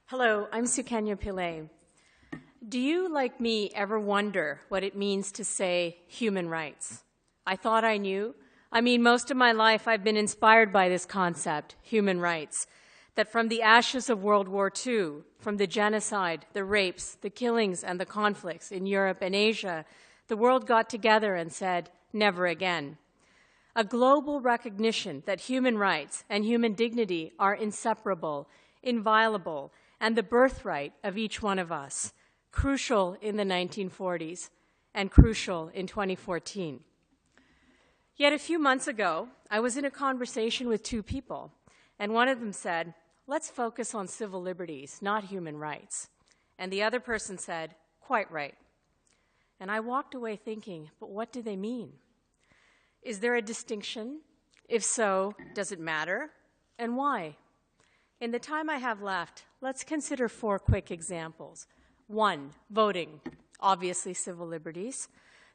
Hello, I'm Sukanya Pillay. Do you, like me, ever wonder what it means to say human rights? I thought I knew. I mean, most of my life I've been inspired by this concept, human rights, that from the ashes of World War II, from the genocide, the rapes, the killings, and the conflicts in Europe and Asia, the world got together and said, never again. A global recognition that human rights and human dignity are inseparable, inviolable, and the birthright of each one of us, crucial in the 1940s and crucial in 2014. Yet a few months ago, I was in a conversation with two people, and one of them said, let's focus on civil liberties, not human rights. And the other person said, quite right. And I walked away thinking, but what do they mean? Is there a distinction? If so, does it matter? And why? In the time I have left, let's consider 4 quick examples. 1, voting, obviously civil liberties.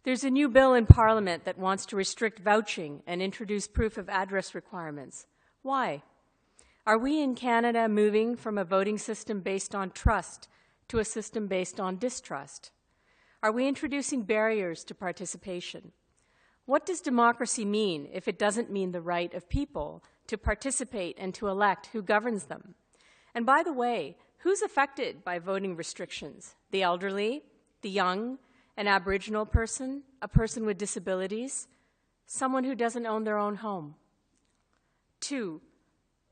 There's a new bill in Parliament that wants to restrict vouching and introduce proof of address requirements. Why? Are we in Canada moving from a voting system based on trust to a system based on distrust? Are we introducing barriers to participation? What does democracy mean if it doesn't mean the right of people to participate and to elect who governs them? And by the way, who's affected by voting restrictions? The elderly, the young, an Aboriginal person, a person with disabilities, someone who doesn't own their own home. 2,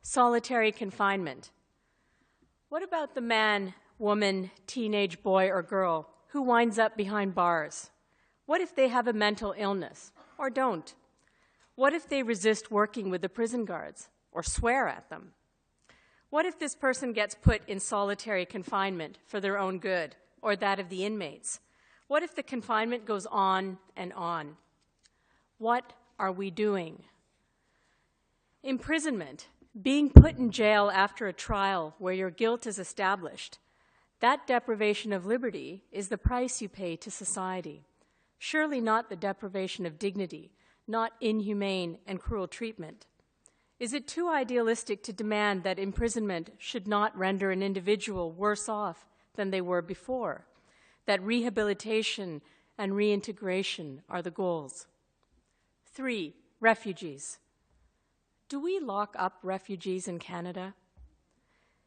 solitary confinement. What about the man, woman, teenage boy or girl who winds up behind bars? What if they have a mental illness or don't? What if they resist working with the prison guards or swear at them? What if this person gets put in solitary confinement for their own good or that of the inmates? What if the confinement goes on and on? What are we doing? Imprisonment, being put in jail after a trial where your guilt is established, that deprivation of liberty is the price you pay to society. Surely not the deprivation of dignity, not inhumane and cruel treatment. Is it too idealistic to demand that imprisonment should not render an individual worse off than they were before? That rehabilitation and reintegration are the goals? 3, refugees. Do we lock up refugees in Canada?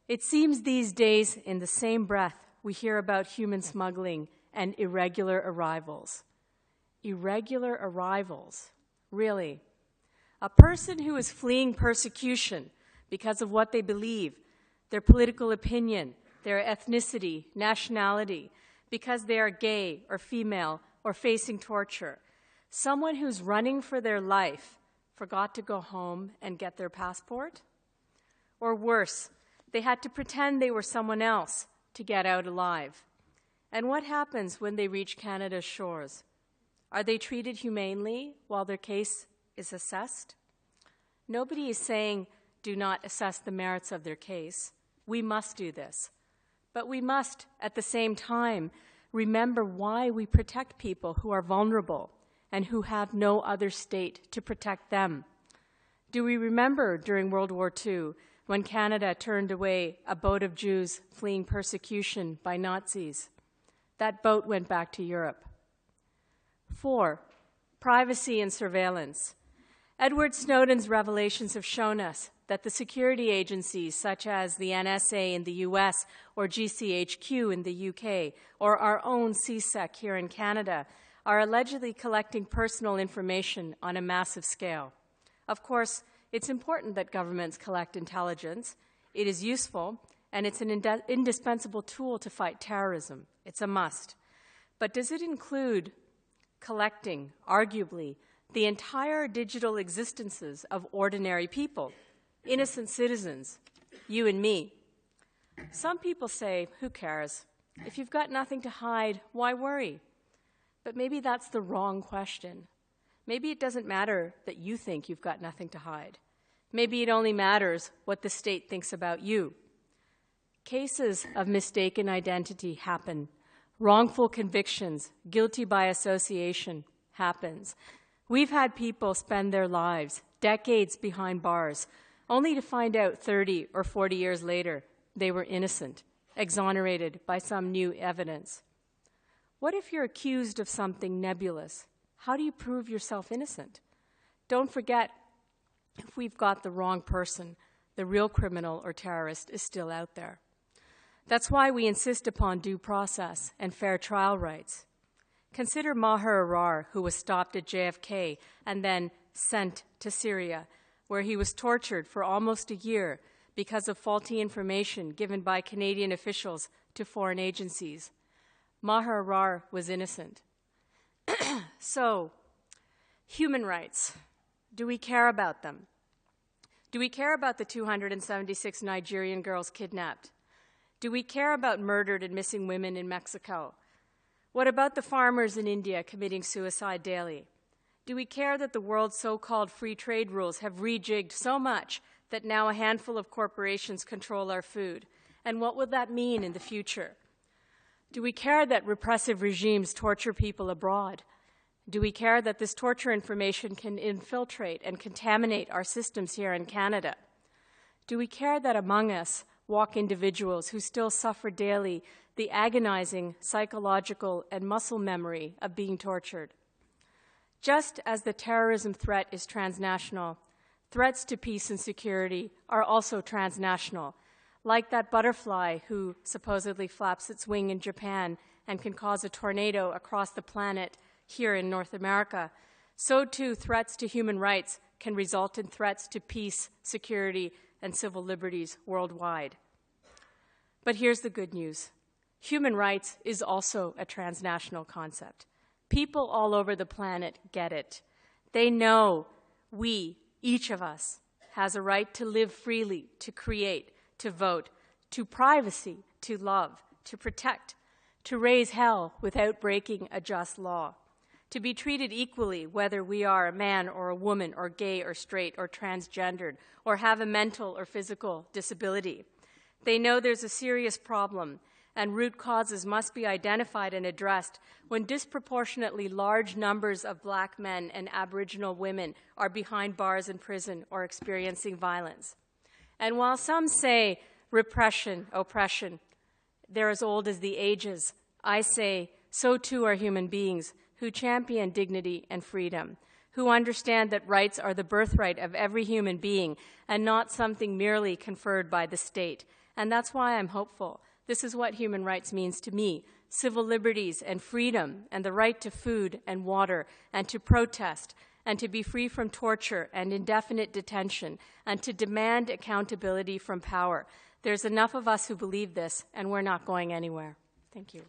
It seems these days, in the same breath, we hear about human smuggling and irregular arrivals. Irregular arrivals, really? A person who is fleeing persecution because of what they believe, their political opinion, their ethnicity, nationality, because they are gay or female or facing torture. Someone who's running for their life forgot to go home and get their passport? Or worse, they had to pretend they were someone else to get out alive. And what happens when they reach Canada's shores? Are they treated humanely while their case is assessed? Nobody is saying do not assess the merits of their case. We must do this. But we must, at the same time, remember why we protect people who are vulnerable and who have no other state to protect them. Do we remember during World War II when Canada turned away a boat of Jews fleeing persecution by Nazis? That boat went back to Europe. 4, privacy and surveillance. Edward Snowden's revelations have shown us that the security agencies such as the NSA in the US or GCHQ in the UK or our own CSEC here in Canada are allegedly collecting personal information on a massive scale. Of course, it's important that governments collect intelligence. It is useful, and it's an indispensable tool to fight terrorism. It's a must. But does it include collecting, arguably, the entire digital existences of ordinary people, innocent citizens, you and me? Some people say, who cares? If you've got nothing to hide, why worry? But maybe that's the wrong question. Maybe it doesn't matter that you think you've got nothing to hide. Maybe it only matters what the state thinks about you. Cases of mistaken identity happen Wrongful convictions, guilty by association, happens. We've had people spend their lives, decades behind bars, only to find out 30 or 40 years later they were innocent, exonerated by some new evidence. What if you're accused of something nebulous? How do you prove yourself innocent? Don't forget, if we've got the wrong person, the real criminal or terrorist is still out there. That's why we insist upon due process and fair trial rights. Consider Maher Arar, who was stopped at JFK and then sent to Syria, where he was tortured for almost a year because of faulty information given by Canadian officials to foreign agencies. Maher Arar was innocent. So, human rights. Do we care about them? Do we care about the 276 Nigerian girls kidnapped? Do we care about murdered and missing women in Mexico? What about the farmers in India committing suicide daily? Do we care that the world's so-called free trade rules have rejigged so much that now a handful of corporations control our food? And what will that mean in the future? Do we care that repressive regimes torture people abroad? Do we care that this torture information can infiltrate and contaminate our systems here in Canada? Do we care that among us walk individuals who still suffer daily the agonizing psychological and muscle memory of being tortured? Just as the terrorism threat is transnational, threats to peace and security are also transnational, like that butterfly who supposedly flaps its wing in Japan and can cause a tornado across the planet here in North America. So too, threats to human rights can result in threats to peace, security, and civil liberties worldwide. But here's the good news. Human rights is also a transnational concept. People all over the planet get it. They know we, each of us, has a right to live freely, to create, to vote, to privacy, to love, to protect, to raise hell without breaking a just law, to be treated equally whether we are a man or a woman or gay or straight or transgendered or have a mental or physical disability. They know there's a serious problem and root causes must be identified and addressed when disproportionately large numbers of Black men and Aboriginal women are behind bars in prison or experiencing violence. And while some say repression, oppression, they're as old as the ages, I say so too are human beings who champion dignity and freedom, who understand that rights are the birthright of every human being and not something merely conferred by the state. And that's why I'm hopeful. This is what human rights means to me: civil liberties and freedom and the right to food and water and to protest and to be free from torture and indefinite detention and to demand accountability from power. There's enough of us who believe this, and we're not going anywhere. Thank you.